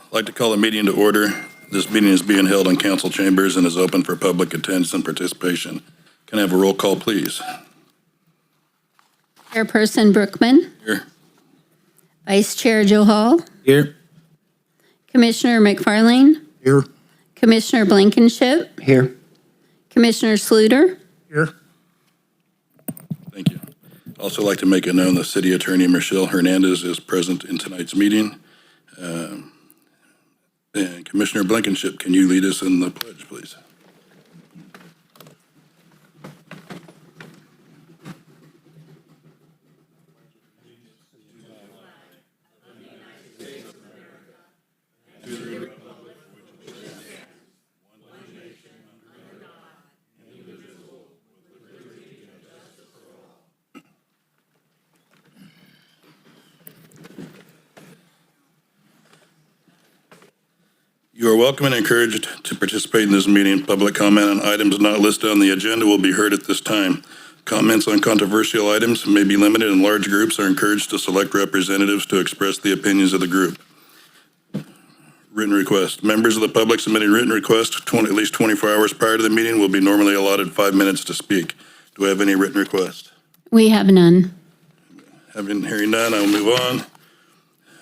I'd like to call the meeting to order. This meeting is being held in council chambers and is open for public attendance and participation. Can I have a roll call, please? Chairperson Brookman. Here. Vice Chair Joe Hall. Here. Commissioner McFarlane. Here. Commissioner Blankenship. Here. Commissioner Sluter. Here. Thank you. I'd also like to make it known the City Attorney Michelle Hernandez is present in tonight's meeting. And Commissioner Blankenship, can you lead us in the pledge, please? You are welcome and encouraged to participate in this meeting. Public comment on items not listed on the agenda will be heard at this time. Comments on controversial items may be limited, and large groups are encouraged to select representatives to express the opinions of the group. Written request. Members of the public submitting written requests at least 24 hours prior to the meeting will be normally allotted 5 minutes to speak. Do I have any written requests? We have none. Hearing none, I will move on.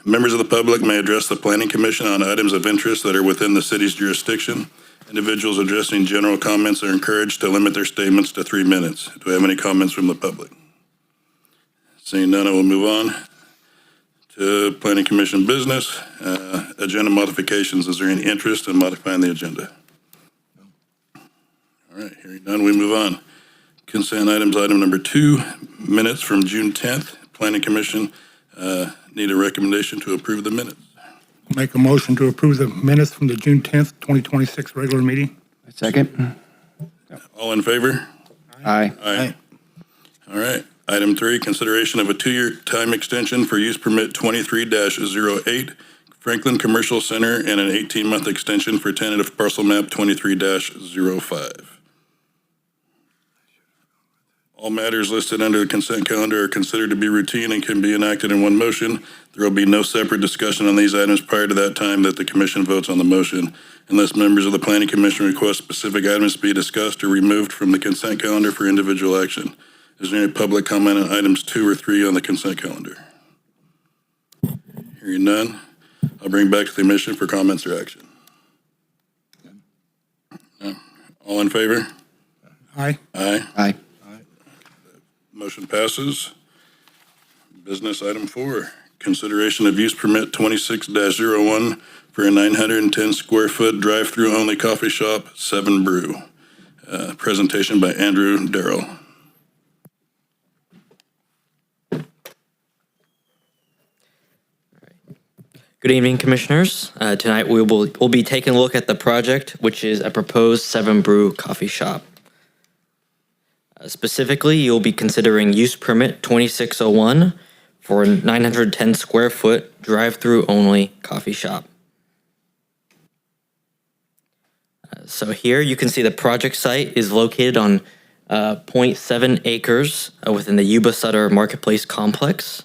Members of the public may address the Planning Commission on items of interest that are within the city's jurisdiction. Individuals addressing general comments are encouraged to limit their statements to 3 minutes. Do I have any comments from the public? Seeing none, I will move on to Planning Commission business. Agenda modifications. Is there any interest in modifying the agenda? All right, hearing none, we move on. Consent items, item number 2, minutes from June 10th. Planning Commission need a recommendation to approve the minutes. Make a motion to approve the minutes from the June 10th, 2026 regular meeting. Second. All in favor? Aye. Aye. All right. Item 3, consideration of a 2-year time extension for use permit 23-08 Franklin Commercial Center and an 18-month extension for tentative parcel map 23-05. All matters listed under the consent calendar are considered to be routine and can be enacted in one motion. There will be no separate discussion on these items prior to that time that the commission votes on the motion, unless members of the Planning Commission request specific items be discussed or removed from the consent calendar for individual action. Is there any public comment on items 2 or 3 on the consent calendar? Hearing none, I'll bring back to the commission for comments or action. No. All in favor? Aye. Aye. Aye. Motion passes. Business item 4, consideration of use permit 26-01 for a 910 square foot drive-through only coffee shop, 7 Brew. Presentation by Andrew Darrell. Good evening, Commissioners. Tonight we'll be taking a look at the project, which is a proposed 7 Brew coffee shop. Specifically, you'll be considering use permit 2601 for a 910 square foot drive-through only coffee shop. So here you can see the project site is located on 0.7 acres within the Yuba Sutter Marketplace complex.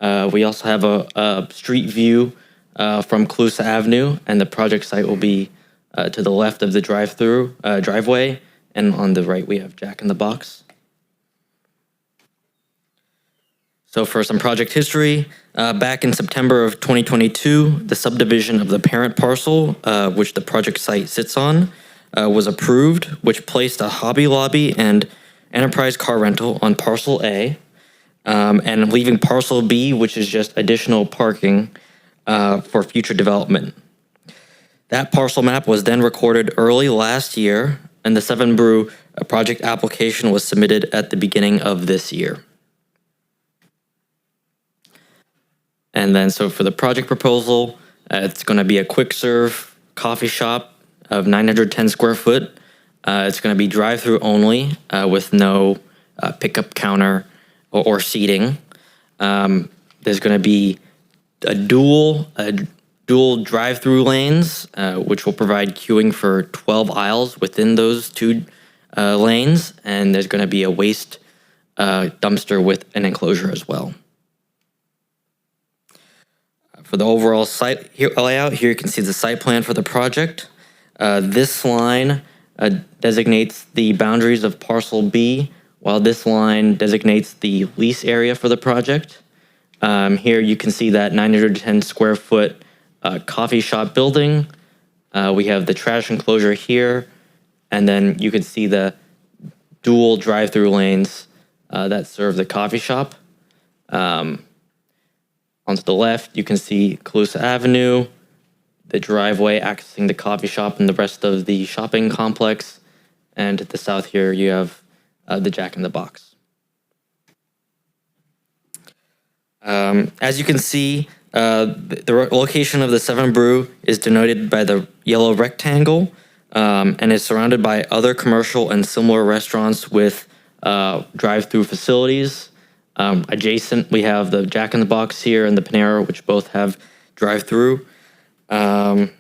We also have a street view from Calusa Avenue, and the project site will be to the left of the driveway, and on the right we have Jack in the Box. So for some project history, back in September of 2022, the subdivision of the parent parcel, which the project site sits on, was approved, which placed a Hobby Lobby and enterprise car rental on parcel A, and leaving parcel B, which is just additional parking for future development. That parcel map was then recorded early last year, and the 7 Brew project application was submitted at the beginning of this year. And then so for the project proposal, it's going to be a quick serve coffee shop of 910 square foot. It's going to be drive-through only with no pickup counter or seating. There's going to be a dual drive-through lanes, which will provide queuing for 12 aisles within those 2 lanes, and there's going to be a waste dumpster with an enclosure as well. For the overall site layout, here you can see the site plan for the project. This line designates the boundaries of parcel B, while this line designates the lease area for the project. Here you can see that 910 square foot coffee shop building. We have the trash enclosure here, and then you can see the dual drive-through lanes that serve the coffee shop. Onto the left, you can see Calusa Avenue, the driveway accessing the coffee shop and the rest of the shopping complex. And at the south here, you have the Jack in the Box. As you can see, the location of the 7 Brew is denoted by the yellow rectangle and is surrounded by other commercial and similar restaurants with drive-through facilities. Adjacent, we have the Jack in the Box here and the Panera, which both have drive-through. And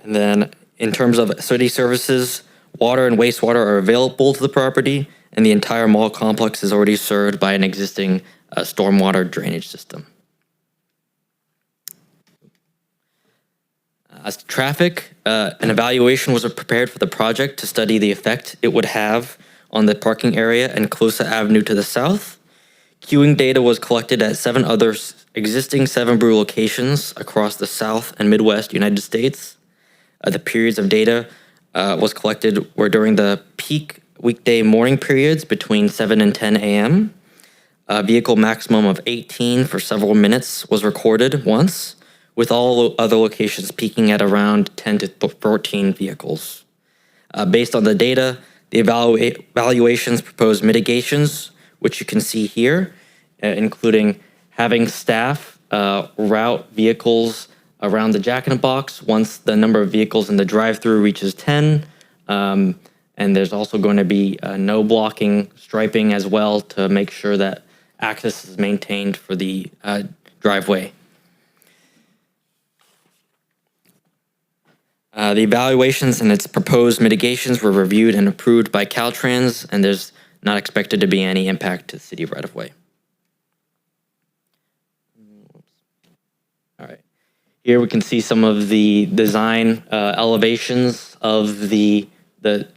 then in terms of city services, water and wastewater are available to the property, and the entire mall complex is already served by an existing stormwater drainage system. As to traffic, an evaluation was prepared for the project to study the effect it would have on the parking area and Calusa Avenue to the south. Queuing data was collected at 7 other existing 7 Brew locations across the South and Midwest United States. The periods of data was collected were during the peak weekday morning periods between 7 and 10 a.m. A vehicle maximum of 18 for several minutes was recorded once, with all other locations peaking at around 10 to 14 vehicles. Based on the data, the evaluations proposed mitigations, which you can see here, including having staff route vehicles around the Jack in the Box once the number of vehicles in the drive-through reaches 10. And there's also going to be no blocking striping as well to make sure that access is maintained for the driveway. The evaluations and its proposed mitigations were reviewed and approved by Caltrans, and there's not expected to be any impact to the city right-of-way. All right. Here we can see some of the design elevations of the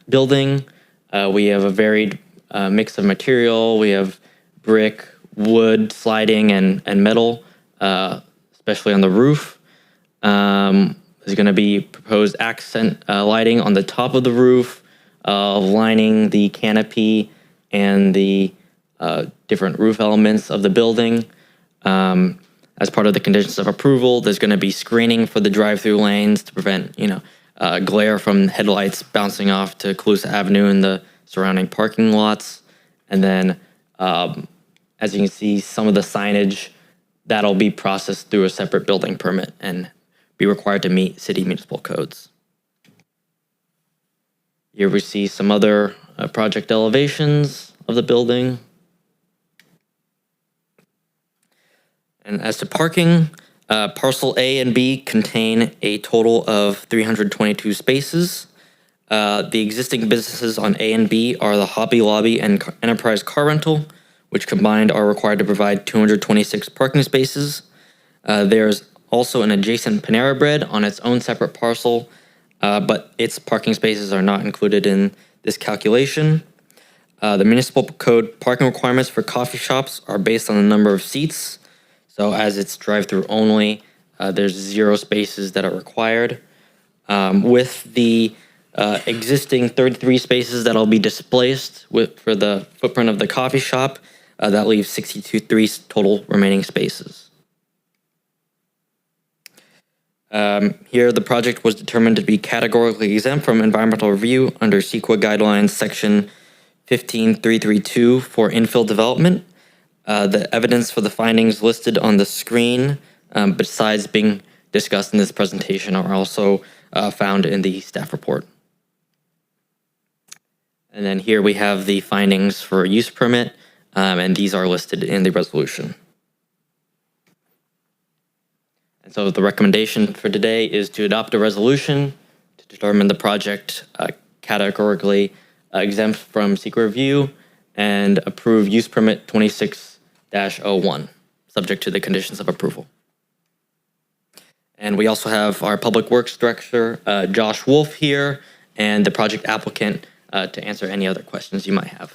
building. We have a varied mix of material. We have brick, wood, sliding, and metal, especially on the roof. There's going to be proposed accent lighting on the top of the roof, lining the canopy and the different roof elements of the building. As part of the conditions of approval, there's going to be screening for the drive-through lanes to prevent, glare from headlights bouncing off to Calusa Avenue and the surrounding parking lots. And then, as you can see, some of the signage that'll be processed through a separate building permit and be required to meet city municipal codes. Here we see some other project elevations of the building. And as to parking, parcel A and B contain a total of 322 spaces. The existing businesses on A and B are the Hobby Lobby and Enterprise Car Rental, which combined are required to provide 226 parking spaces. There's also an adjacent Panera Bread on its own separate parcel, but its parking spaces are not included in this calculation. The municipal code parking requirements for coffee shops are based on the number of seats. So as it's drive-through only, there's 0 spaces that are required. With the existing 33 spaces that'll be displaced for the footprint of the coffee shop, that leaves 63 total remaining spaces. Here, the project was determined to be categorically exempt from environmental review under CEQA guidelines section 15332 for infill development. The evidence for the findings listed on the screen, besides being discussed in this presentation, are also found in the staff report. And then here we have the findings for use permit, and these are listed in the resolution. And so the recommendation for today is to adopt a resolution to determine the project categorically exempt from secret review and approve use permit 26-01, subject to the conditions of approval. And we also have our Public Works Director, Josh Wolf, here, and the project applicant to answer any other questions you might have.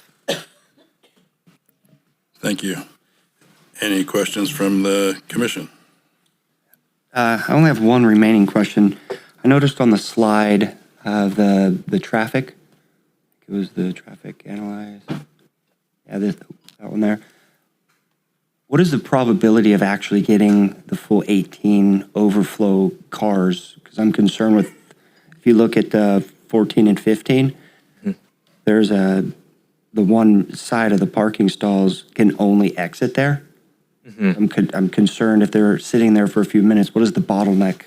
Thank you. Any questions from the commission? I only have one remaining question. I noticed on the slide, the traffic. It was the traffic analyzed. Yeah, that one there. What is the probability of actually getting the full 18 overflow cars? Because I'm concerned with, if you look at 14 and 15, there's the one side of the parking stalls can only exit there. I'm concerned if they're sitting there for a few minutes, what is the bottleneck?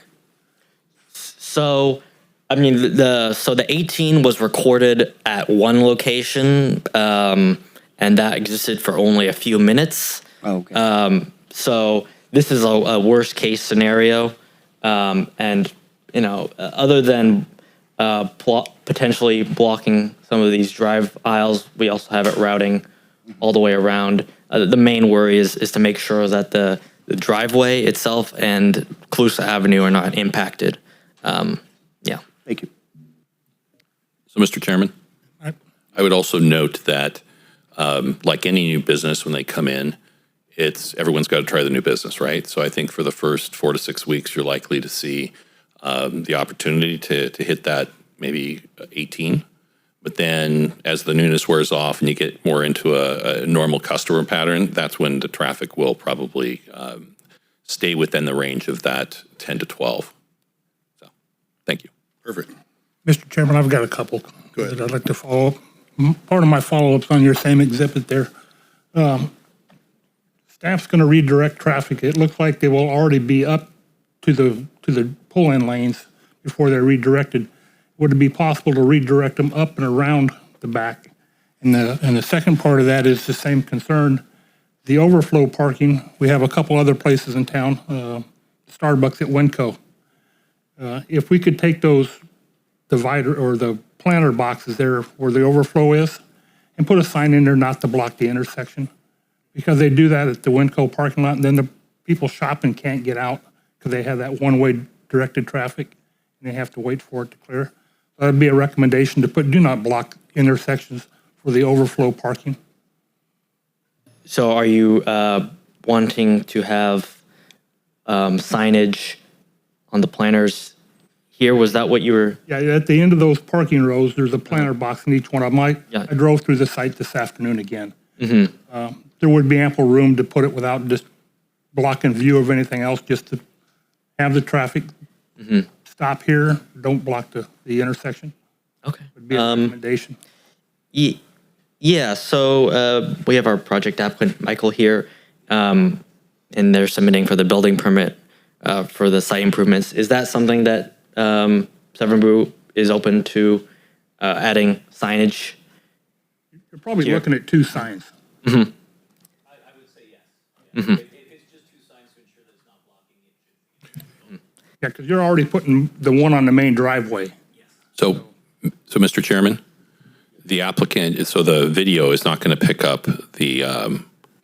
So, I mean, the 18 was recorded at one location, and that existed for only a few minutes. Oh, okay. So this is a worst case scenario, and other than potentially blocking some of these drive aisles, we also have it routing all the way around. The main worry is to make sure that the driveway itself and Calusa Avenue are not impacted. Yeah. Thank you. So, Mr. Chairman, Right. I would also note that, like any new business, when they come in, everyone's got to try the new business, right? So I think for the first 4 to 6 weeks, you're likely to see the opportunity to hit that maybe 18. But then as the newness wears off and you get more into a normal customer pattern, that's when the traffic will probably stay within the range of that 10 to 12. So, thank you. Perfect. Mr. Chairman, I've got a couple that I'd like to follow up. Part of my follow-up's on your same exhibit there. Staff's going to redirect traffic. It looks like they will already be up to the pull-in lanes before they're redirected. Would it be possible to redirect them up and around the back? And the second part of that is the same concern. The overflow parking, we have a couple other places in town, Starbucks at Winco. If we could take those divider or the planter boxes there where the overflow is and put a sign in there not to block the intersection, because they do that at the Winco parking lot, and then the people shopping can't get out because they have that one-way directed traffic and they have to wait for it to clear. That'd be a recommendation to do not block intersections for the overflow parking. So are you wanting to have signage on the planters here? Was that what you were? Yeah, at the end of those parking rows, there's a planter box in each one of them. I drove through the site this afternoon again. There would be ample room to put it without just blocking view of anything else, just to have the traffic stop here, don't block the intersection. Okay. Would be a recommendation. Yeah, so we have our project applicant, Michael, here, and they're submitting for the building permit for the site improvements. Is that something that Severn Brew is open to adding signage? You're probably looking at 2 signs. I would say yes. Yeah. If it's just 2 signs to ensure that it's not blocking it. Yeah, because you're already putting the one on the main driveway. So, Mr. Chairman, the applicant, so the video is not going to pick up the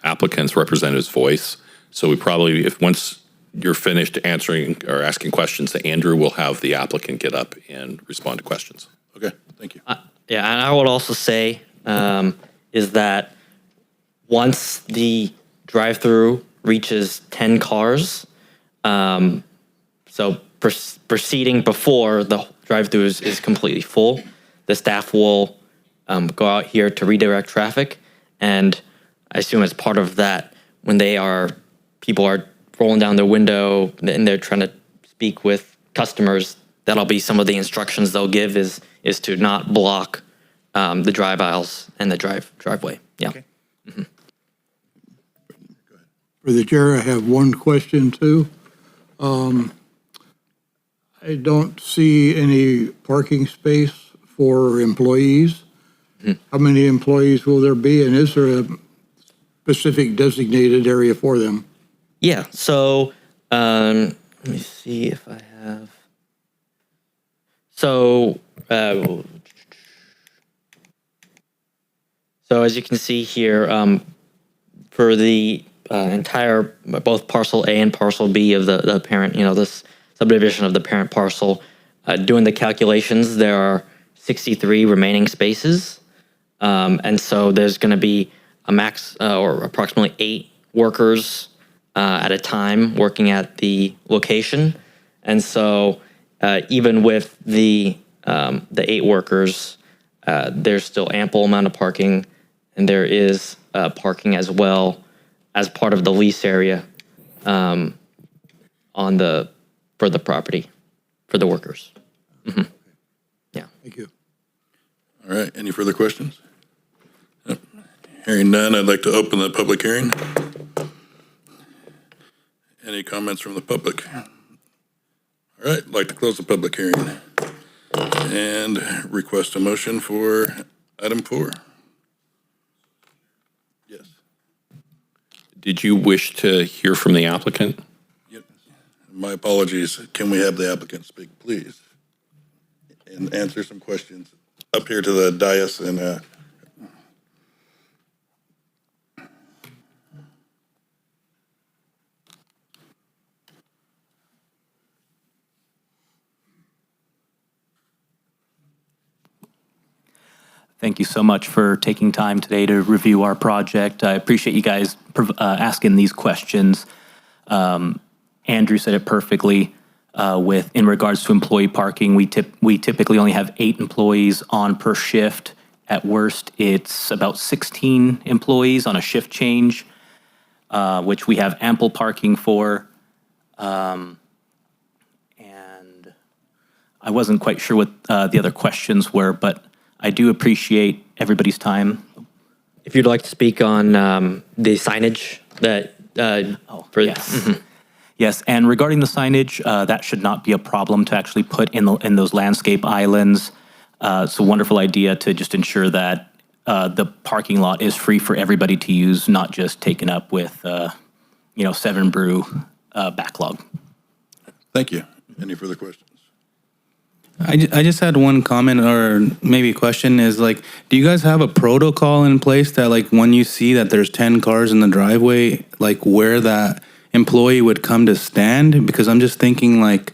applicant's representative's voice. So we probably, if once you're finished answering or asking questions to Andrew, we'll have the applicant get up and respond to questions. Okay, thank you. Yeah, and I would also say is that once the drive-through reaches 10 cars, so proceeding before the drive-through is completely full, the staff will go out here to redirect traffic. And I assume as part of that, when people are rolling down their window and they're trying to speak with customers, that'll be some of the instructions they'll give is to not block the drive aisles and the driveway. Yeah. Okay. For the chair, I have one question too. I don't see any parking space for employees. How many employees will there be, and is there a specific designated area for them? Yeah. So let me see if I have. So as you can see here, for the entire both parcel A and parcel B of the parent, subdivision of the parent parcel. Doing the calculations, there are 63 remaining spaces. And so there's going to be a max or approximately 8 workers at a time working at the location. And so even with the 8 workers, there's still ample amount of parking, and there is parking as well as part of the lease area for the property for the workers. Yeah. Thank you. All right, any further questions? Yep. Hearing none, I'd like to open the public hearing. Any comments from the public? All right, I'd like to close the public hearing and request a motion for item 4. Yes. Did you wish to hear from the applicant? Yep. My apologies. Can we have the applicant speak, please? And answer some questions up here to the dais and Thank you so much for taking time today to review our project. I appreciate you guys asking these questions. Andrew said it perfectly in regards to employee parking. We typically only have 8 employees on per shift. At worst, it's about 16 employees on a shift change, which we have ample parking for. And I wasn't quite sure what the other questions were, but I do appreciate everybody's time. If you'd like to speak on the signage that Yes. Yes, and regarding the signage, that should not be a problem to actually put in those landscape islands. It's a wonderful idea to just ensure that the parking lot is free for everybody to use, not just taken up with, 7 Brew backlog. thank you. Any further questions? I just had one comment or maybe a question is like, do you guys have a protocol in place that like when you see that there's 10 cars in the driveway, like where that employee would come to stand? Because I'm just thinking like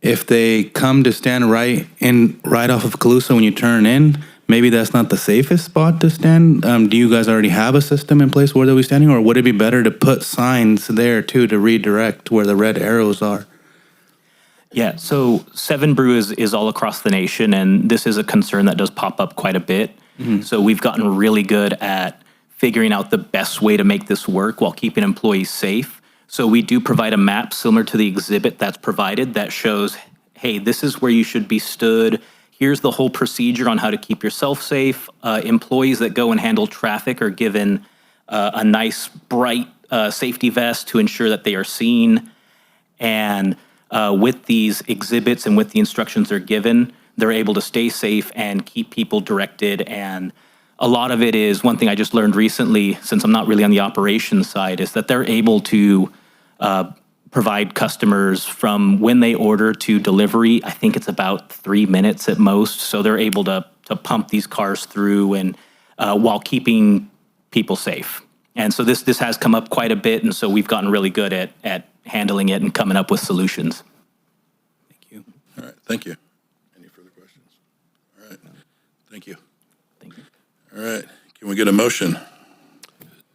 if they come to stand right off of Calusa when you turn in, maybe that's not the safest spot to stand. Do you guys already have a system in place where they'll be standing, or would it be better to put signs there too to redirect where the red arrows are? Yeah, so 7 Brew is all across the nation, and this is a concern that does pop up quite a bit. So we've gotten really good at figuring out the best way to make this work while keeping employees safe. So we do provide a map similar to the exhibit that's provided that shows, hey, this is where you should be stood. Here's the whole procedure on how to keep yourself safe. Employees that go and handle traffic are given a nice, bright safety vest to ensure that they are seen. And with these exhibits and with the instructions they're given, they're able to stay safe and keep people directed. And a lot of it is, one thing I just learned recently, since I'm not really on the operations side, is that they're able to provide customers from when they order to delivery. I think it's about 3 minutes at most. So they're able to pump these cars through and while keeping people safe. And so this has come up quite a bit, and so we've gotten really good at handling it and coming up with solutions. Thank you. All right, thank you. Any further questions? All right, thank you. Thank you. All right, can we get a motion?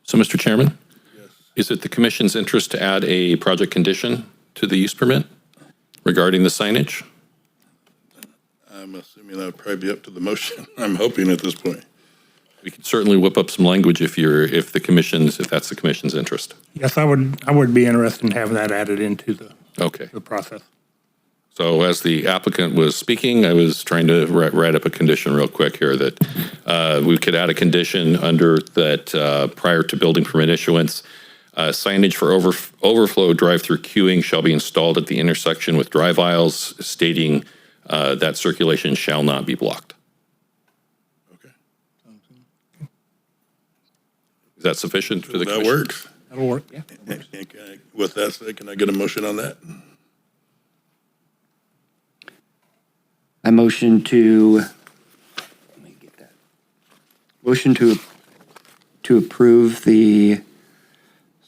So, Mr. Chairman? Yes. Is it the commission's interest to add a project condition to the use permit regarding the signage? I'm assuming that would probably be up to the motion. I'm hoping at this point. We could certainly whip up some language if that's the commission's interest. Yes, I would be interested in having that added into Okay. the process. So as the applicant was speaking, I was trying to write up a condition real quick here that we could add a condition under that prior to building permit issuance, signage for overflow drive-through queuing shall be installed at the intersection with drive aisles stating that circulation shall not be blocked. Okay. Is that sufficient for the That commission? works. That'll work, yeah. With that said, can I get a motion on that? I motion to, let me get that. Motion to approve the,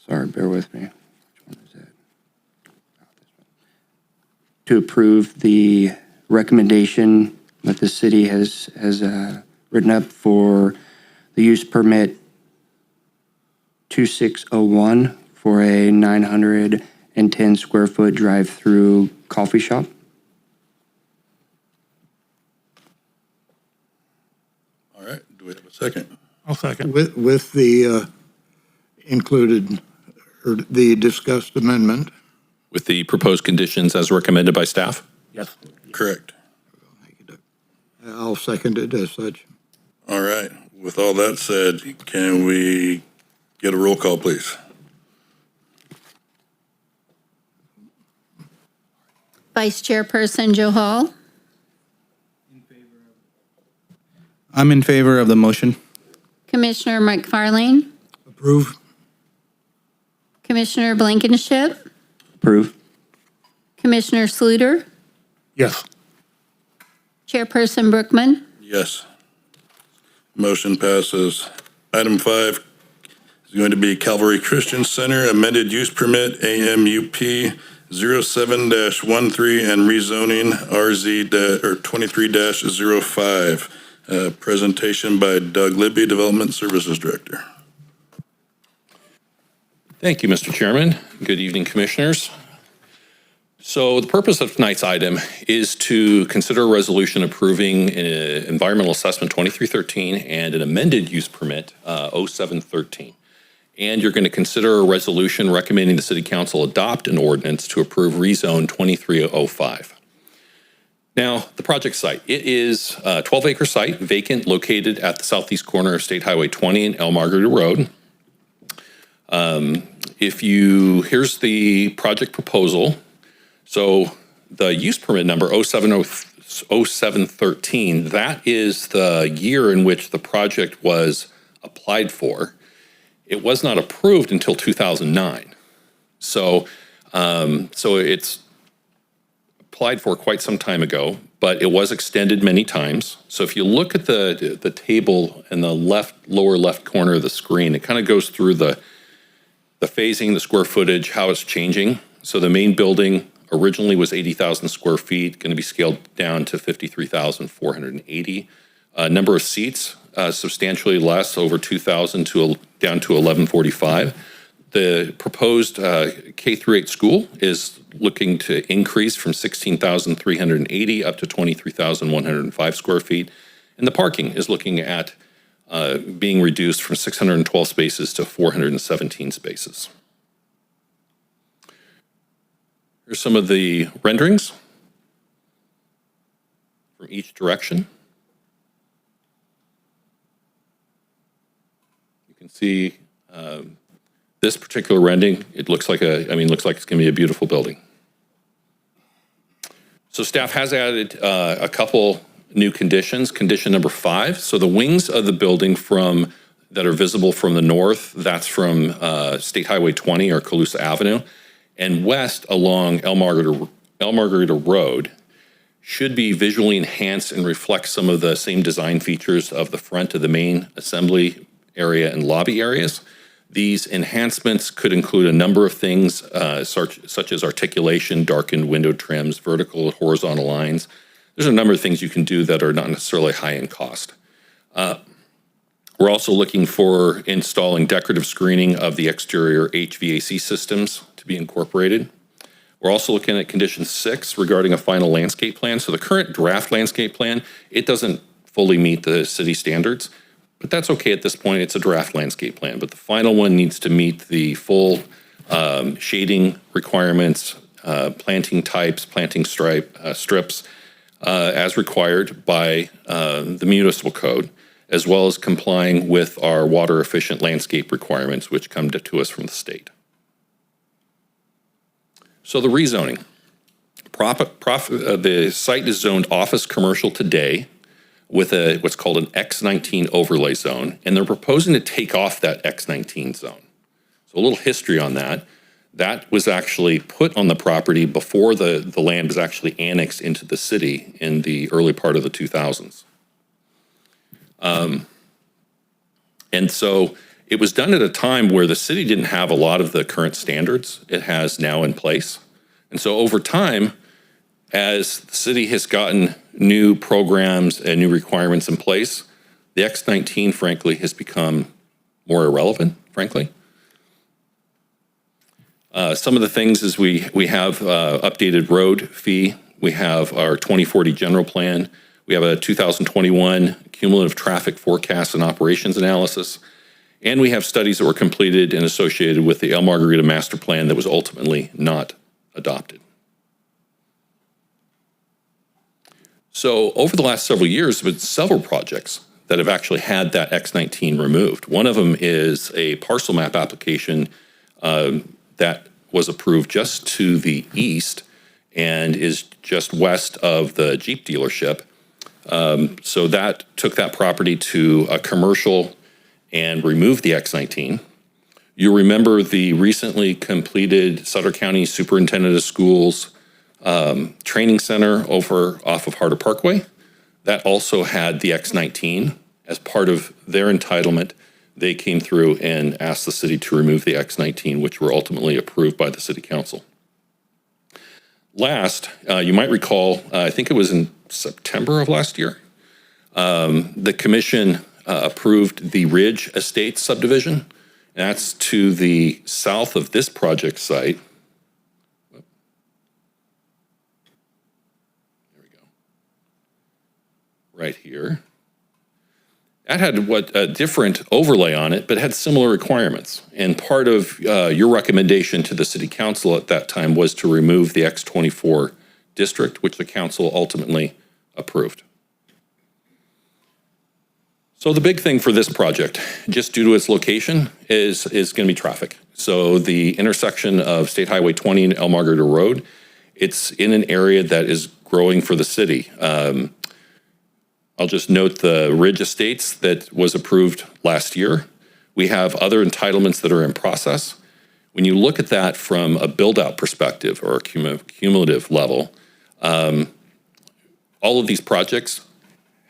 sorry, bear with me. Which one is that? to approve the recommendation that the city has written up for the use permit 2601 for a 910 square foot drive-through coffee shop. All right, do we have a second? I'll second. With the included, or the discussed amendment. With the proposed conditions as recommended by staff? Yes. Correct. I'll second it as such. All right, with all that said, can we get a roll call, please? Vice Chairperson Joe Hall, I'm in favor of the motion. Commissioner McFarlane, Approve? Commissioner Blankenship, Approve. Commissioner Sluter, Yes. Chairperson Brookman, Yes. Motion passes. Item 5 is going to be Calvary Christian Center amended use permit AMUP 07-13 and rezoning RZ 23-05. Presentation by Doug Libby, Development Services Director. Thank you, Mr. Chairman. Good evening, Commissioners. So the purpose of tonight's item is to consider a resolution approving an environmental assessment 2313 and an amended use permit 0713. And you're going to consider a resolution recommending the City Council adopt an ordinance to approve rezone 2305. Now, the project site, it is a 12-acre site, vacant, located at the southeast corner of State Highway 20 and El Margarita Road. Here's the project proposal. So the use permit number 0713, that is the year in which the project was applied for. It was not approved until 2009. So it's applied for quite some time ago, but it was extended many times. So if you look at the table in the lower left corner of the screen, it kind of goes through the phasing, the square footage, how it's changing. So the main building originally was 80,000 square feet, going to be scaled down to 53,480. Number of seats, substantially less, over 2,000 down to 1145. The proposed K through 8 school is looking to increase from 16,380 up to 23,105 square feet. And the parking is looking at being reduced from 612 spaces to 417 spaces. Here's some of the renderings from each direction. You can see this particular rendering. It looks like it's going to be a beautiful building. So staff has added a couple new conditions. Condition number 5. So the wings of the building that are visible from the north, that's from State Highway 20 or Colusa Avenue, and west along El Margarita Road should be visually enhanced and reflect some of the same design features of the front of the main assembly area and lobby areas. These enhancements could include a number of things, such as articulation, darkened window trims, vertical and horizontal lines. There's a number of things you can do that are not necessarily high in cost. We're also looking for installing decorative screening of the exterior HVAC systems to be incorporated. We're also looking at condition 6 regarding a final landscape plan. So the current draft landscape plan, it doesn't fully meet the city standards, but that's okay at this point. It's a draft landscape plan, but the final one needs to meet the full shading requirements, planting types, planting strips, as required by the municipal code, as well as complying with our water efficient landscape requirements, which come to us from the state. So the rezoning. The site is zoned office commercial today with what's called an X19 overlay zone, and they're proposing to take off that X19 zone. So a little history on that. That was actually put on the property before the land was actually annexed into the city in the early part of the 2000s. And so it was done at a time where the city didn't have a lot of the current standards it has now in place. And so over time, As the city has gotten new programs and new requirements in place, the X19, frankly, has become more irrelevant, frankly. Some of the things is we have updated road fee. We have our 2040 general plan. We have a 2021 cumulative traffic forecast and operations analysis. And we have studies that were completed and associated with the El Margarita master plan that was ultimately not adopted. So over the last several years, there have been several projects that have actually had that X19 removed. One of them is a parcel map application that was approved just to the east and is just west of the Jeep dealership. So that took that property to a commercial and removed the X19. You remember the recently completed Sutter County Superintendent of Schools training center over off of Harder Parkway. That also had the X19 as part of their entitlement. They came through and asked the city to remove the X19, which were ultimately approved by the city council. Last, you might recall, I think it was in September of last year, the commission approved the Ridge Estates subdivision. That's to the south of this project site. There we go. Right here. That had a different overlay on it, but had similar requirements. And part of your recommendation to the city council at that time was to remove the X24 district, which the council ultimately approved. So the big thing for this project, just due to its location, is going to be traffic. So the intersection of State Highway 20 and El Margarita Road, it's in an area that is growing for the city. I'll just note the Ridge Estates that was approved last year. We have other entitlements that are in process. When you look at that from a build-out perspective or a cumulative level, all of these projects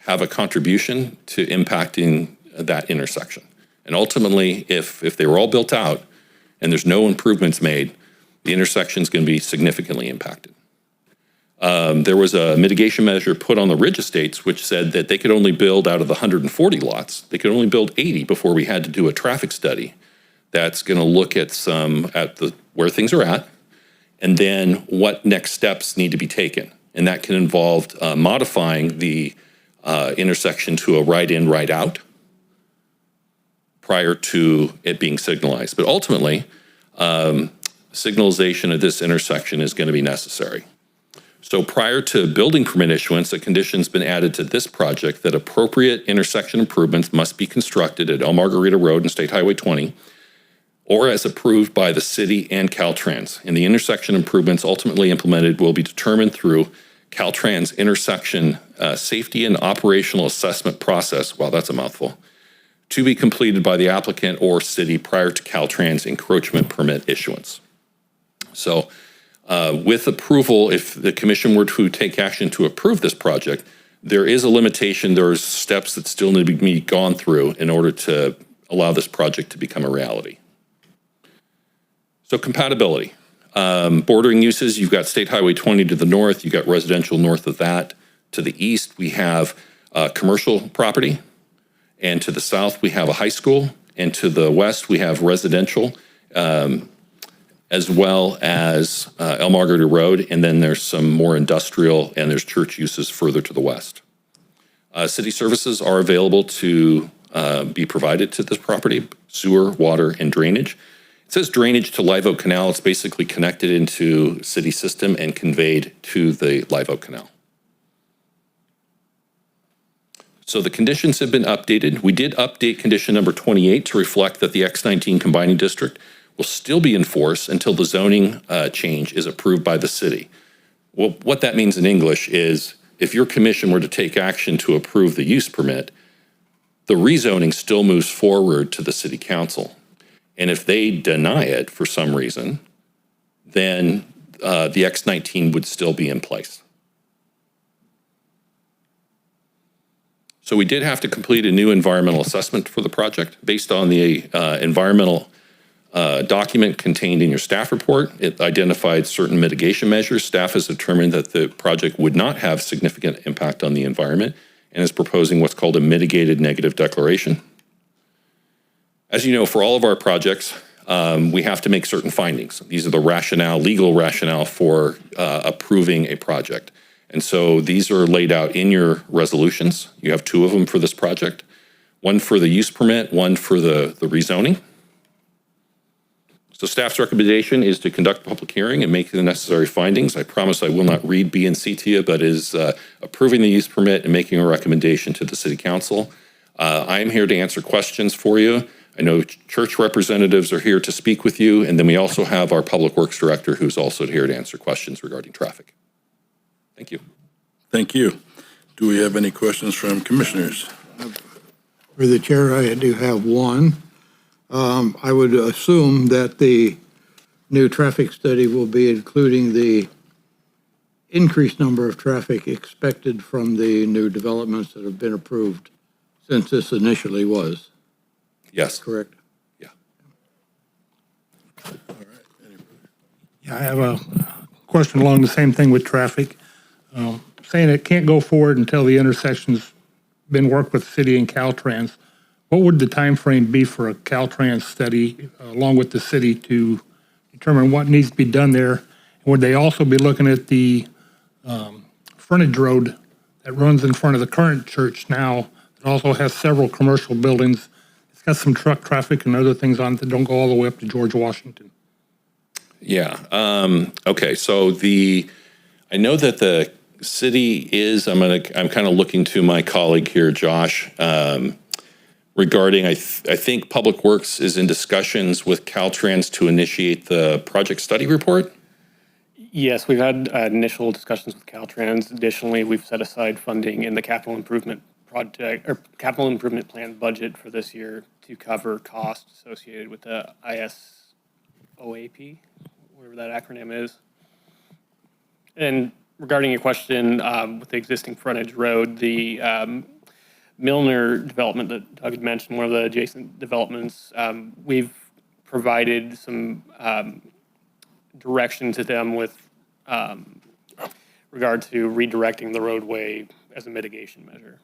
have a contribution to impacting that intersection. And ultimately, if they were all built out and there's no improvements made, the intersection is going to be significantly impacted. There was a mitigation measure put on the Ridge Estates, which said that they could only build out of the 140 lots, they could only build 80 before we had to do a traffic study that's going to look at where things are at, and then what next steps need to be taken. And that can involve modifying the intersection to a right in, right out prior to it being signalized. But ultimately, signalization of this intersection is going to be necessary. So prior to building permit issuance, a condition's been added to this project that appropriate intersection improvements must be constructed at El Margarita Road and State Highway 20, or as approved by the city and Caltrans. And the intersection improvements ultimately implemented will be determined through Caltrans intersection safety and operational assessment process, wow, that's a mouthful, to be completed by the applicant or city prior to Caltrans encroachment permit issuance. So with approval, if the commission were to take action to approve this project, there is a limitation. There's steps that still need to be gone through in order to allow this project to become a reality. So compatibility. Bordering uses, you've got State Highway 20 to the north, you've got residential north of that. To the east, we have commercial property. And to the south, we have a high school. And to the west, we have residential, as well as El Margarita Road. And then there's some more industrial and there's church uses further to the west. City services are available to be provided to this property, sewer, water, and drainage. It says drainage to Live Oak Canal. It's basically connected into city system and conveyed to the Live Oak Canal. So the conditions have been updated. We did update condition number 28 to reflect that the X19 combining district will still be in force until the zoning change is approved by the city. Well, what that means in English is if your commission were to take action to approve the use permit, the rezoning still moves forward to the city council. And if they deny it for some reason, then the X19 would still be in place. So we did have to complete a new environmental assessment for the project based on the environmental document contained in your staff report. It identified certain mitigation measures. Staff has determined that the project would not have significant impact on the environment and is proposing what's called a mitigated negative declaration. As you know, for all of our projects, we have to make certain findings. These are the legal rationale for approving a project. And so these are laid out in your resolutions. You have 2 of them for this project, one for the use permit, one for the rezoning. So staff's recommendation is to conduct a public hearing and make the necessary findings. I promise I will not read B and C to you, but is approving the use permit and making a recommendation to the city council. I am here to answer questions for you. I know church representatives are here to speak with you, and then we also have our public works director who's also here to answer questions regarding traffic. Thank you. Thank you. Do we have any questions from commissioners? For the chair, I do have one. I would assume that the new traffic study will be including the increased number of traffic expected from the new developments that have been approved since this initially was, Yes. correct? Yeah. Yeah, I have a question along the same thing with traffic. Saying it can't go forward until the intersection's been worked with the city and Caltrans. What would the time frame be for a Caltrans study along with the city to determine what needs to be done there? Would they also be looking at the frontage road that runs in front of the current church now? It also has several commercial buildings. It's got some truck traffic and other things on it that don't go all the way up to George Washington. Yeah. Okay. So I know that the city is. I'm kind of looking to my colleague here, Josh, regarding. I think Public Works is in discussions with Caltrans to initiate the project study report. Yes, we've had initial discussions with Caltrans. Additionally, we've set aside funding in the capital improvement project or capital improvement plan budget for this year to cover costs associated with the ISOAP, whatever that acronym is. And regarding your question with the existing frontage road, the Milner development that Doug had mentioned, one of the adjacent developments, we've provided some direction to them with regard to redirecting the roadway as a mitigation measure.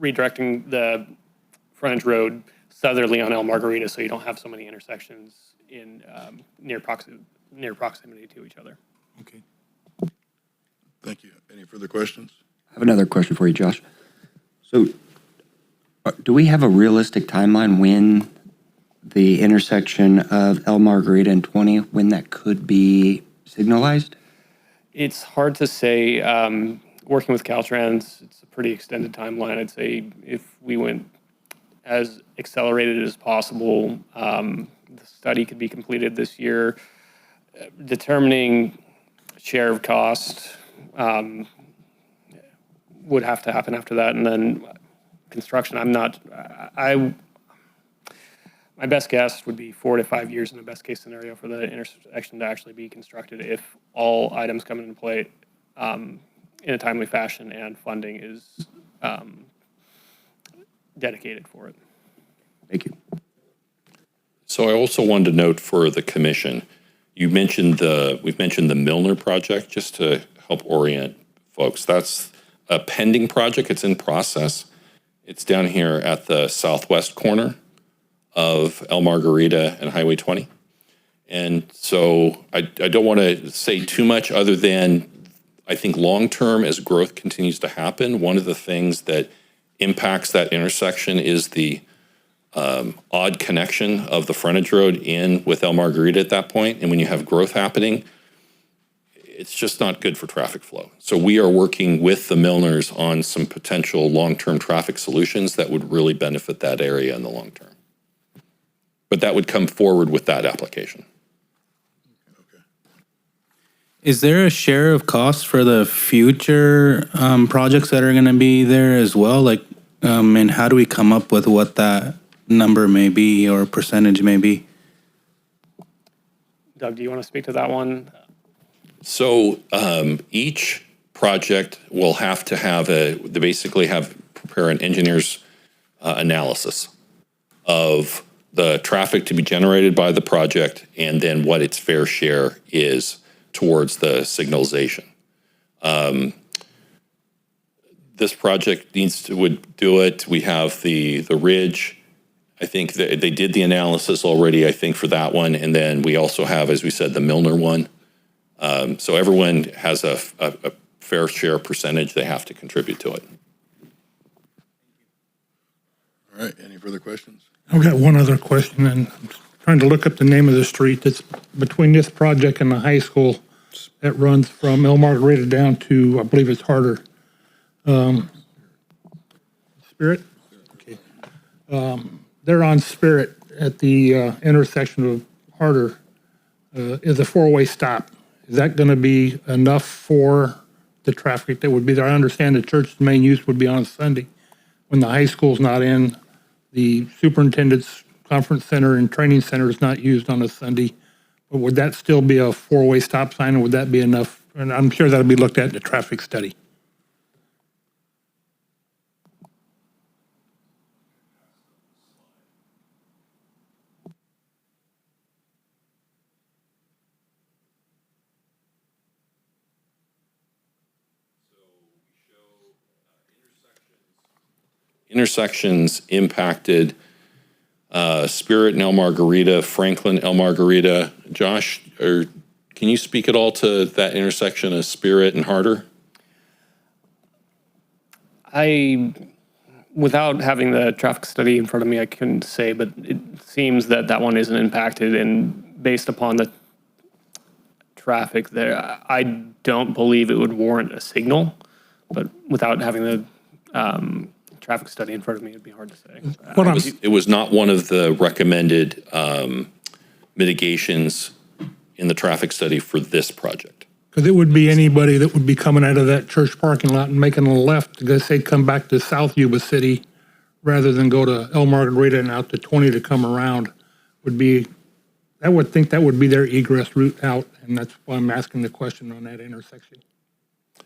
Redirecting the frontage road southerly on El Margarita so you don't have so many intersections in near proximity to each other. Okay. Thank you. Any further questions? I have another question for you, Josh. So do we have a realistic timeline when the intersection of El Margarita and 20, when that could be signalized? It's hard to say. Working with Caltrans, it's a pretty extended timeline. I'd say if we went as accelerated as possible, the study could be completed this year. Determining share of cost would have to happen after that, and then construction. My best guess would be 4 to 5 years in the best case scenario for the intersection to actually be constructed if all items come into play in a timely fashion and funding is dedicated for it. Thank you. So I also wanted to note for the commission, we've mentioned the Milner project just to help orient folks. That's a pending project. It's in process. It's down here at the southwest corner of El Margarita and Highway 20. And so I don't want to say too much other than I think long-term as growth continues to happen, one of the things that impacts that intersection is the odd connection of the frontage road in with El Margarita at that point. And when you have growth happening, it's just not good for traffic flow. So we are working with the Milners on some potential long-term traffic solutions that would really benefit that area in the long term. But that would come forward with that application. Is there a share of costs for the future projects that are going to be there as well? Like, and how do we come up with what that number may be or percentage may be? Doug, do you want to speak to that one? So each project will have to have prepare an engineer's analysis of the traffic to be generated by the project, and then what its fair share is towards the signalization. This project would do it. We have the ridge. I think that they did the analysis already, I think, for that one. And then we also have, as we said, the Milner one. So everyone has a fair share percentage they have to contribute to it. All right, any further questions? I've got one other question, and I'm trying to look up the name of the street that's between this project and the high school that runs from El Margarita down to, I believe it's Harder. Spirit? Okay. They're on Spirit at the intersection of Harder. Is a four-way stop. Is that going to be enough for the traffic that would be there? I understand the church's main use would be on Sunday when the high school's not in. The superintendent's conference center and training center is not used on a Sunday. But would that still be a four-way stop sign, or would that be enough? And I'm sure that'll be looked at in the traffic study. Intersections impacted Spirit and El Margarita, Franklin, El Margarita. Josh, can you speak at all to that intersection of Spirit and Harder? Without having the traffic study in front of me, I couldn't say, but it seems that that one isn't impacted, and based upon the traffic there, I don't believe it would warrant a signal, but without having the traffic study in front of me, it'd be hard to say. It was not one of the recommended mitigations in the traffic study for this project. Because it would be anybody that would be coming out of that church parking lot and making a left to go, say, come back to South Yuba City rather than go to El Margarita and out to 20 to come around would be, I would think that would be their egress route out. And that's why I'm asking the question on that intersection.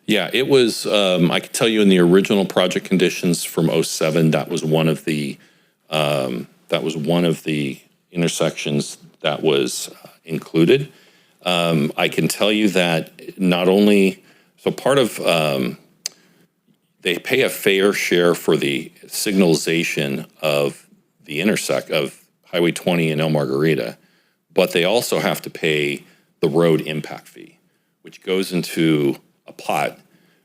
Yeah, it was, I can tell you in the original project conditions from '07, that was one of the intersections that was included. I can tell you that not only, so part of, they pay a fair share for the signalization of the intersect of Highway 20 and El Margarita, but they also have to pay the road impact fee, which goes into a pot,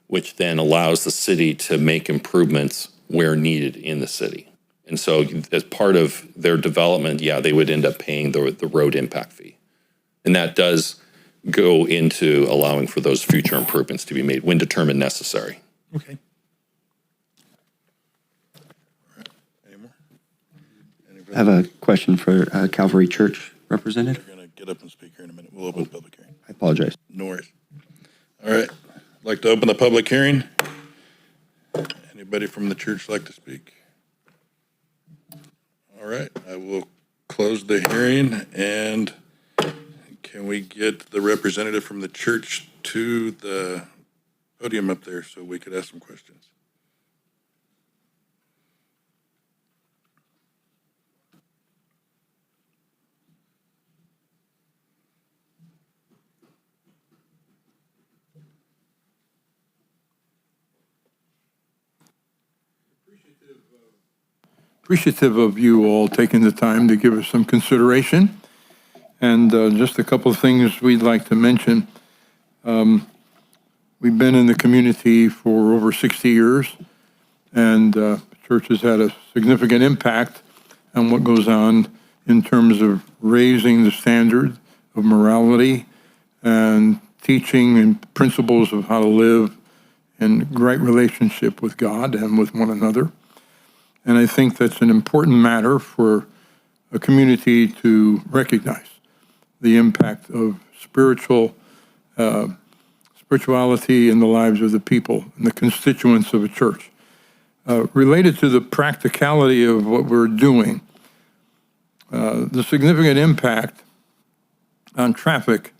which then allows the city to make improvements where needed in the city. And so as part of their development, yeah, they would end up paying the road impact fee. And that does go into allowing for those future improvements to be made when determined necessary. Okay. Any more? I have a question for Calvary Church representative. We're going to get up and speak here in a minute. We'll open the public hearing. I apologize. No worries. All right. I'd like to open the public hearing. Anybody from the church like to speak? All right. I will close the hearing, and can we get the representative from the church to the podium up there so we could ask some questions? Appreciative of you all taking the time to give us some consideration. And just a couple of things we'd like to mention. We've been in the community for over 60 years, and church has had a significant impact on what goes on in terms of raising the standard of morality and teaching and principles of how to live in right relationship with God and with one another. And I think that's an important matter for a community to recognize the impact of spirituality in the lives of the people and the constituents of a church. Related to the practicality of what we're doing, the significant impact on traffic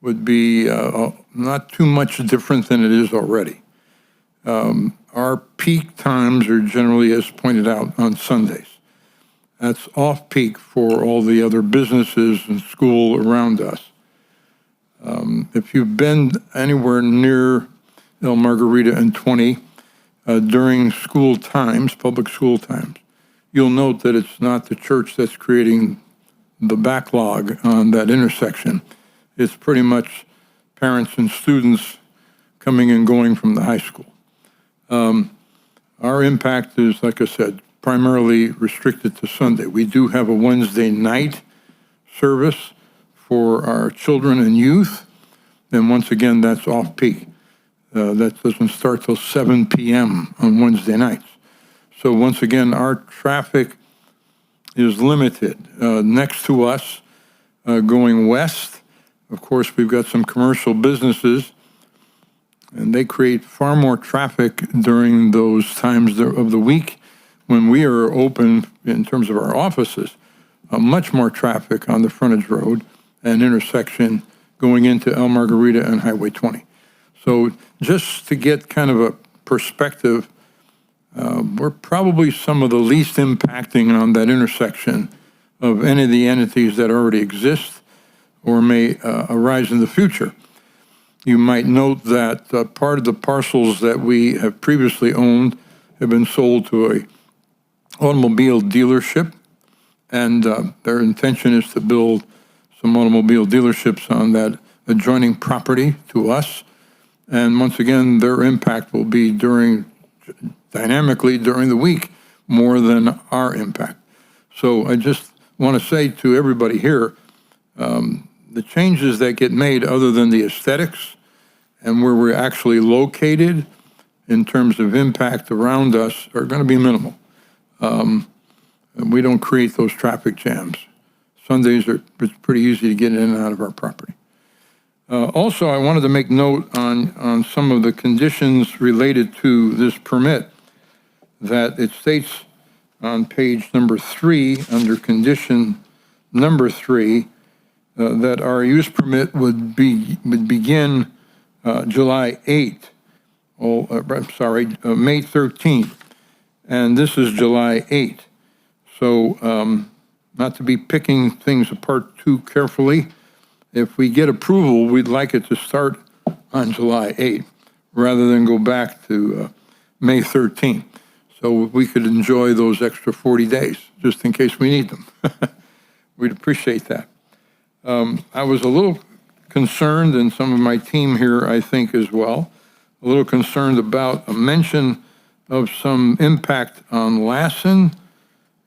would be not too much different than it is already. Our peak times are generally, as pointed out, on Sundays. That's off-peak for all the other businesses and school around us. If you've been anywhere near El Margarita and 20 during school times, public school times, you'll note that it's not the church that's creating the backlog on that intersection. It's pretty much parents and students coming and going from the high school. Our impact is, like I said, primarily restricted to Sunday. We do have a Wednesday night service for our children and youth, and once again, that's off-peak. That doesn't start till 7 p.m. on Wednesday nights. So once again, our traffic is limited. Next to us, going west, of course, we've got some commercial businesses, and they create far more traffic during those times of the week when we are open in terms of our offices. Much more traffic on the frontage road and intersection going into El Margarita and Highway 20. So just to get kind of a perspective, we're probably some of the least impacting on that intersection of any of the entities that already exist or may arise in the future. You might note that part of the parcels that we have previously owned have been sold to a automobile dealership, and their intention is to build some automobile dealerships on that adjoining property to us. And once again, their impact will be dynamically during the week more than our impact. So I just want to say to everybody here, the changes that get made other than the aesthetics and where we're actually located in terms of impact around us are going to be minimal. And we don't create those traffic jams. Sundays it's pretty easy to get in and out of our property. Also, I wanted to make note on some of the conditions related to this permit, that it states on page number 3, under condition number 3, that our use permit would begin July 8th. May 13th, and this is July 8th. So not to be picking things apart too carefully, if we get approval, we'd like it to start on July 8th rather than go back to May 13th. So we could enjoy those extra 40 days just in case we need them. We'd appreciate that. I was a little concerned, and some of my team here, I think, as well, a little concerned about a mention of some impact on Lassen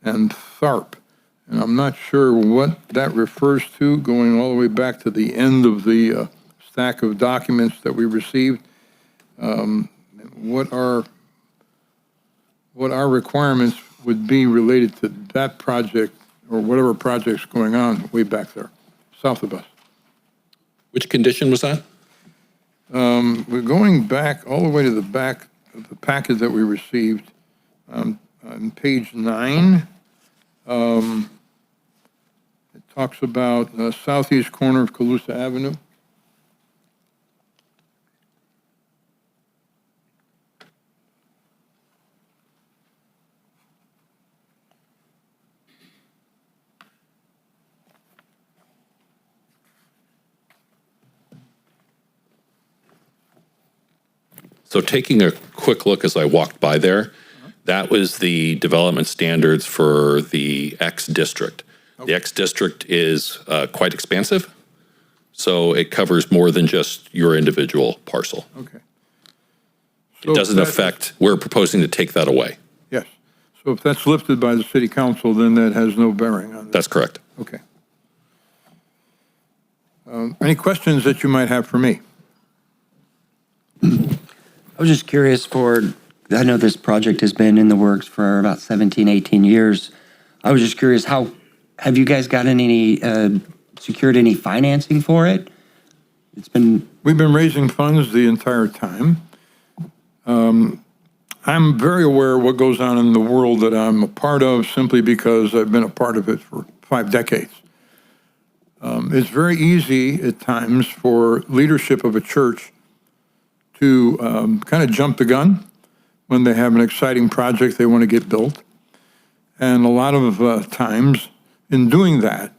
and Tharp. And I'm not sure what that refers to, going all the way back to the end of the stack of documents that we received. What our requirements would be related to that project or whatever project's going on way back there, south of us. Which condition was that? We're going back all the way to the back of the packet that we received on page 9. It talks about southeast corner of Calusa Avenue. So taking a quick look as I walked by there, that was the development standards for the X district. Okay. The X district is quite expansive, so it covers more than just your individual parcel. Okay. So it doesn't affect, we're proposing to take that away. Yes. So if that's lifted by the city council, then that has no bearing on that. That's correct. Okay. Any questions that you might have for me? I was just curious I know this project has been in the works for about 17, 18 years. I was just curious, have you guys gotten secured any financing for it? We've been raising funds the entire time. I'm very aware of what goes on in the world that I'm a part of simply because I've been a part of it for 5 decades. It's very easy at times for leadership of a church to kind of jump the gun when they have an exciting project they want to get built. And a lot of times in doing that,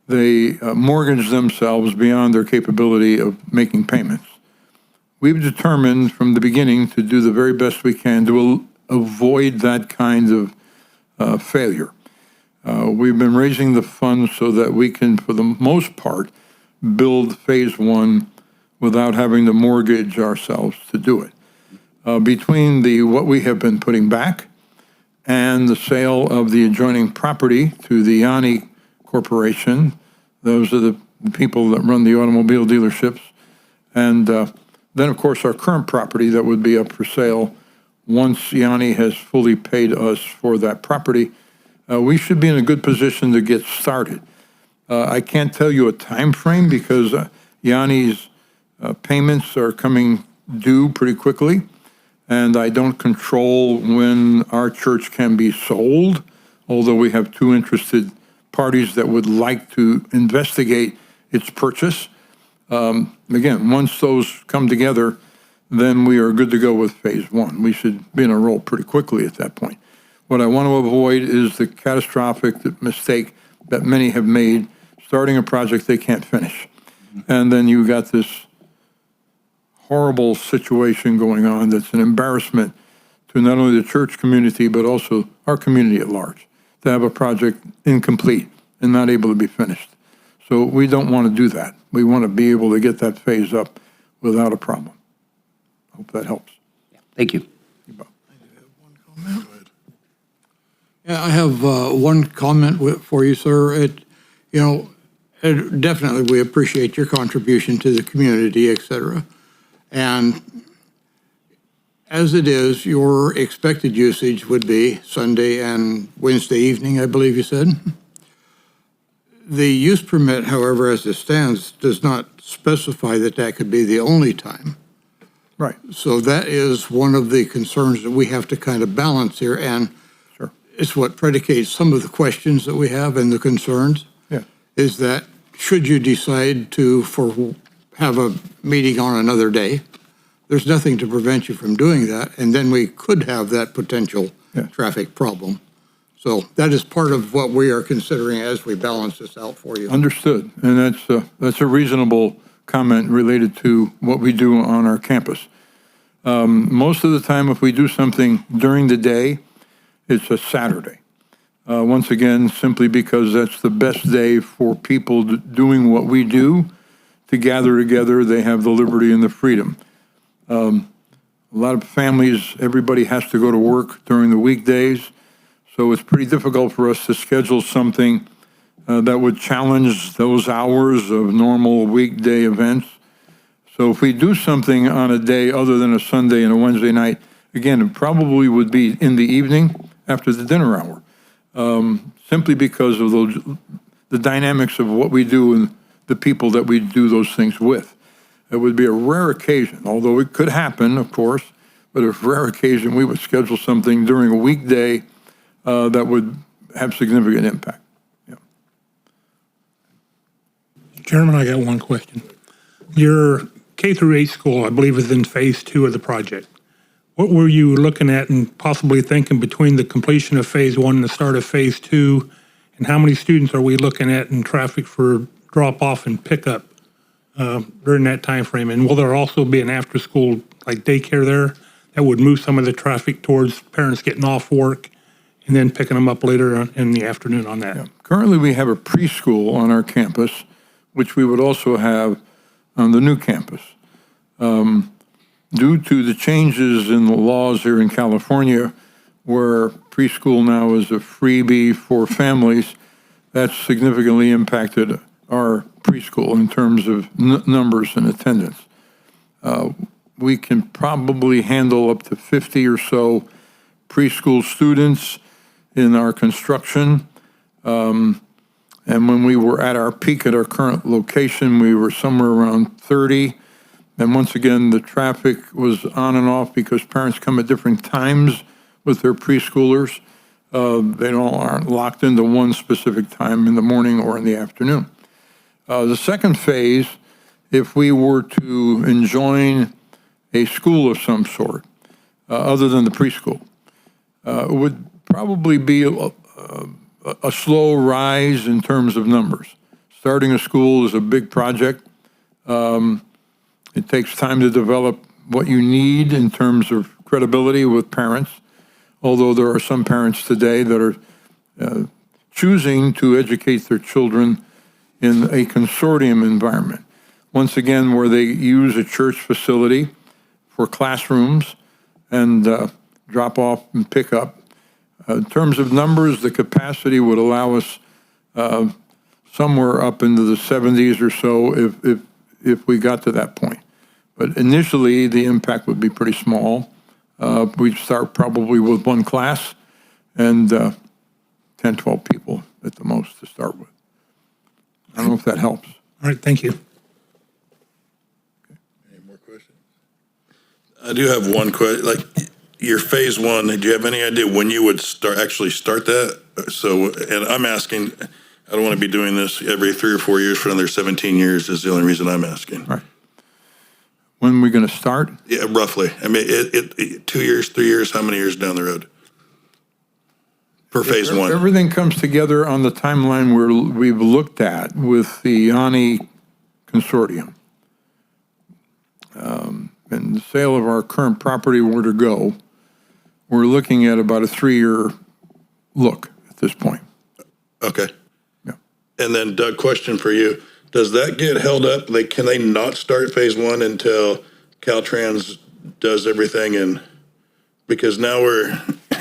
they mortgage themselves beyond their capability of making payments. We've determined from the beginning to do the very best we can to avoid that kind of failure. We've been raising the funds so that we can, for the most part, build phase one without having to mortgage ourselves to do it. Between what we have been putting back and the sale of the adjoining property to the Yanni Corporation, those are the people that run the automobile dealerships, and then, of course, our current property that would be up for sale once Yanni has fully paid us for that property, we should be in a good position to get started. I can't tell you a time frame because Yanni's payments are coming due pretty quickly, and I don't control when our church can be sold, although we have two interested parties that would like to investigate its purchase. Again, once those come together, then we are good to go with phase one. We should be in a roll pretty quickly at that point. What I want to avoid is the catastrophic mistake that many have made, starting a project they can't finish. And then you got this horrible situation going on that's an embarrassment to not only the church community, but also our community at large, to have a project incomplete and not able to be finished. So we don't want to do that. We want to be able to get that phase up without a problem. Hope that helps. Thank you. Yuba. Yeah, I have one comment for you, sir. Definitely we appreciate your contribution to the community, et cetera. And as it is, your expected usage would be Sunday and Wednesday evening, I believe you said. The use permit, however, as it stands, does not specify that that could be the only time. Right. So that is one of the concerns that we have to kind of balance here, and Sure. it's what predicates some of the questions that we have and the concerns. Yeah. Is that should you decide to have a meeting on another day, there's nothing to prevent you from doing that, and then we could have that potential Yeah. traffic problem. So that is part of what we are considering as we balance this out for you. Understood. And that's a reasonable comment related to what we do on our campus. Most of the time, if we do something during the day, it's a Saturday. Once again, simply because that's the best day for people doing what we do to gather together. They have the liberty and the freedom. A lot of families, everybody has to go to work during the weekdays. So it's pretty difficult for us to schedule something that would challenge those hours of normal weekday events. So if we do something on a day other than a Sunday and a Wednesday night, again, it probably would be in the evening after the dinner hour, simply because of the dynamics of what we do and the people that we do those things with. It would be a rare occasion, although it could happen, of course, but a rare occasion we would schedule something during a weekday that would have significant impact. Yeah. Chairman, I got one question. Your K through 8 school, I believe, is in phase 2 of the project. What were you looking at and possibly thinking between the completion of phase 1 and the start of phase 2? And how many students are we looking at in traffic for drop off and pickup during that time frame? And will there also be an after school like daycare there that would move some of the traffic towards parents getting off work and then picking them up later in the afternoon on that? Yeah. Currently, we have a preschool on our campus, which we would also have on the new campus. Due to the changes in the laws here in California, where preschool now is a freebie for families, that's significantly impacted our preschool in terms of numbers and attendance. We can probably handle up to 50 or so preschool students in our construction. And when we were at our peak at our current location, we were somewhere around 30. And once again, the traffic was on and off because parents come at different times with their preschoolers. They aren't locked into one specific time in the morning or in the afternoon. The second phase, if we were to enjoin a school of some sort, other than the preschool, would probably be a slow rise in terms of numbers. Starting a school is a big project. It takes time to develop what you need in terms of credibility with parents, although there are some parents today that are choosing to educate their children in a consortium environment. Once again, where they use a church facility for classrooms and drop off and pick up. In terms of numbers, the capacity would allow us somewhere up into the 70s or so if we got to that point. But initially, the impact would be pretty small. We'd start probably with one class and 10, 12 people at the most to start with. I don't know if that helps. All right, thank you. Any more questions? I do have one question. Like your phase one, do you have any idea when you would actually start that? So, and I'm asking, I don't want to be doing this every 3 or 4 years for another 17 years is the only reason I'm asking. Right. When are we going to start? Yeah, roughly. I mean, 2 years, 3 years, how many years down the road? For phase one. Everything comes together on the timeline we've looked at with the Yanni Consortium. And the sale of our current property were to go, we're looking at about a 3-year look at this point. Okay. Yeah. And then Doug, question for you. Does that get held up? Like, can they not start phase one until Caltrans does everything? And because now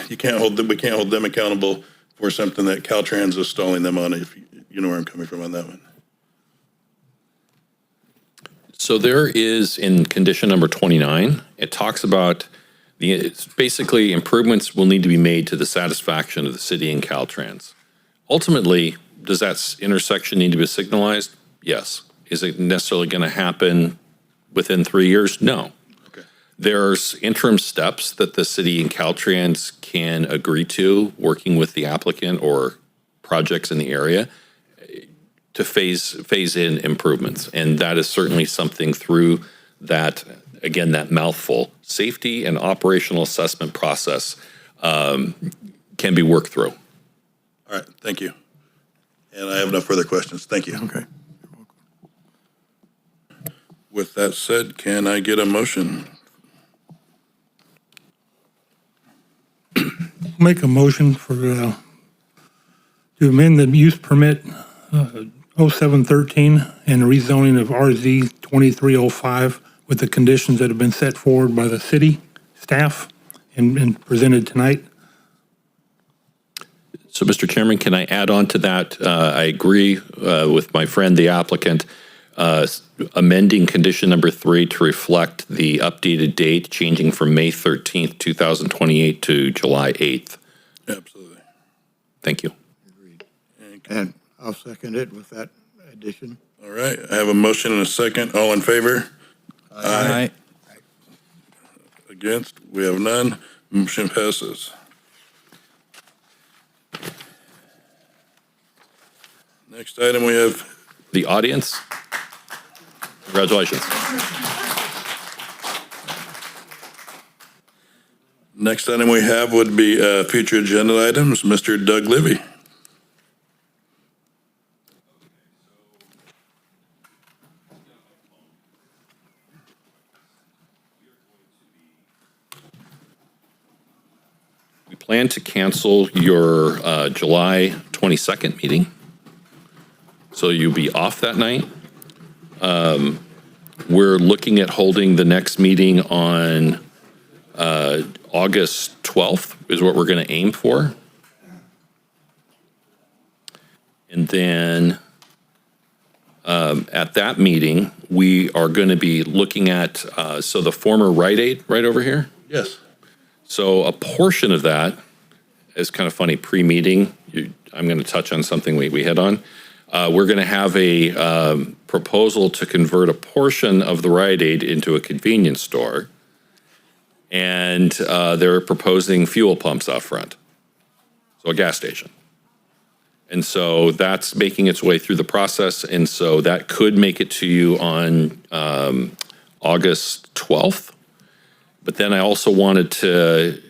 we can't hold them accountable for something that Caltrans is stalling them on, if you know where I'm coming from on that one. So there is in condition number 29, it talks about it's basically improvements will need to be made to the satisfaction of the city and Caltrans. Ultimately, does that intersection need to be signalized? Yes. Is it necessarily going to happen within 3 years? No. Okay. There's interim steps that the city and Caltrans can agree to, working with the applicant or projects in the area to phase in improvements. And that is certainly something through that, again, that mouthful, safety and operational assessment process can be worked through. All right. Thank you. And I have no further questions. Thank you. Okay. With that said, can I get a motion? Make a motion for, to amend the use permit 0713 and rezoning of RZ 2305 with the conditions that have been set forward by the city staff and presented tonight. So, Mr. Chairman, can I add on to that? I agree with my friend, the applicant, amending condition number 3 to reflect the updated date, changing from May 13th, 2028 to July 8th. Absolutely. Thank you. And I'll second it with that addition. All right. I have a motion and a second. All in favor? Aye. Against? We have none. Motion passes. Next item we have. The audience, congratulations. Next item we have would be future agenda items. Mr. Doug Livy. We plan to cancel your July 22nd meeting. So you'll be off that night. We're looking at holding the next meeting on August 12th is what we're going to aim for. And then at that meeting, we are going to be looking at, so the former Rite Aid right over here. Yes. So a portion of that is kind of funny, pre-meeting. I'm going to touch on something we hit on. We're going to have a proposal to convert a portion of the Rite Aid into a convenience store. And they're proposing fuel pumps out front. So a gas station. And so that's making its way through the process. And so that could make it to you on August 12th. But then I also wanted to,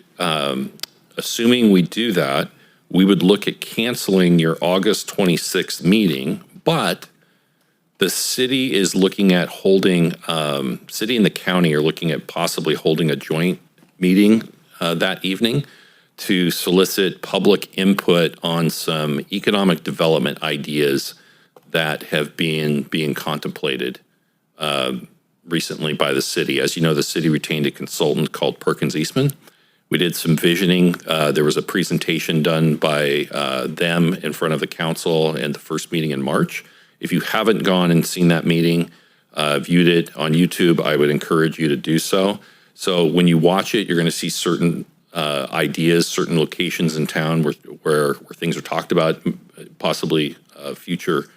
assuming we do that, we would look at canceling your August 26th meeting, but the city is looking at holding, city and the county are looking at possibly holding a joint meeting that evening to solicit public input on some economic development ideas that have been being contemplated recently by the city. As you know, the city retained a consultant called Perkins Eastman. We did some visioning. There was a presentation done by them in front of the council in the first meeting in March. If you haven't gone and seen that meeting, viewed it on YouTube, I would encourage you to do so. So when you watch it, you're going to see certain ideas, certain locations in town where things are talked about, possibly future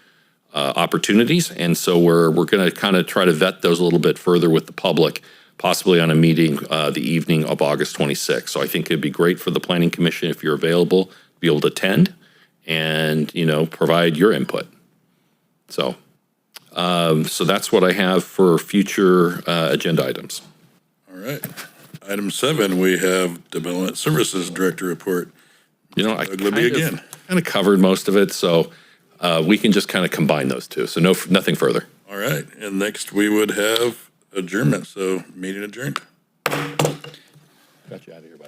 opportunities. And so we're going to kind of try to vet those a little bit further with the public, possibly on a meeting the evening of August 26th. So I think it'd be great for the Planning Commission, if you're available, to be able to attend and, you know, provide your input. So, so that's what I have for future agenda items. All right. Item 7, we have Development Services Director Report. You know, I Doug Libby again. kind of covered most of it, so we can just kind of combine those two. So nothing further. All right. And next we would have adjournment. So meeting adjourned. Got you out of here, buddy.